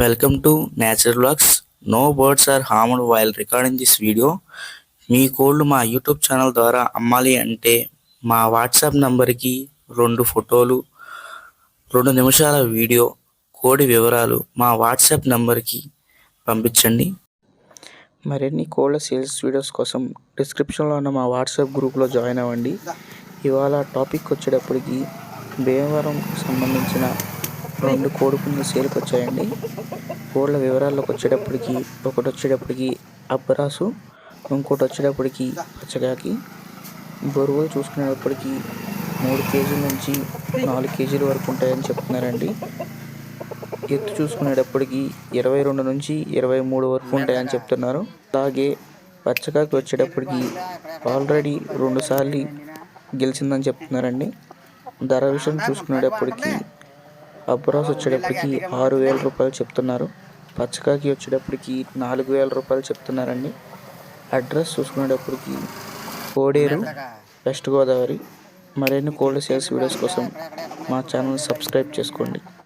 Welcome to Nature Vlogs. No birds are harmed while recording this video. మీ కోళ్ళు మా YouTube channel ద్వారా అమ్మాలి అంటే మా వాట్సాప్ నంబర్కి 2 ఫోటోలు 2 నిమిషాల వీడియో కోడి వివరాలు మా వాట్సాప్ నంబర్కి పంపించండి. మరిన్ని కోళ్ళ సేల్స్ వీడియోస్ కోసం డిస్క్రిప్షన్లో ఉన్న మా వాట్సాప్ గ్రూప్లో జాయిన్ అవ్వండి. ఇవాళ టాపిక్ వచ్చేటప్పటికి భీమవరంకు సంబంధించిన 2 కోడిపుంజులు సేల్కి వచ్చాయండి. కోళ్ళ వివరాల్లోకి ఒకటి వచ్చేటప్పటికి అబ్బరాసు, ఇంకోటి వచ్చేటప్పటికి పచ్చగాకి. బరువులు చూసుకునేటప్పటికి 3 కేజీల నుంచి 4 కేజీల వరకు ఉంటాయని చెప్తున్నారండి. ఎత్తు చూసుకునేటప్పటికి 22 నుంచి 23 వరకు ఉంటాయని చెప్తున్నారు. అలాగే పచ్చకాకి వచ్చేటప్పటికి ఆల్రెడీ 2 సార్లు గెలిచిందని చెప్తున్నారండి. ధర విషయం చూసుకునేటప్పటికి అబ్బరాసు వచ్చేటప్పటికి 6,000 రూపాయలు చెప్తున్నారు. పచ్చకాకి వచ్చేటప్పటికి 4,000 రూపాయలు చెప్తున్నారండి. అడ్రస్ చూసుకునేటప్పటికి కోడేరు, వెస్ట్ గోదావరి. మరిన్ని కోళ్ళ సేల్స్ వీడియోస్ కోసం మా ఛానల్ సబ్స్క్రైబ్ చేసుకోండి.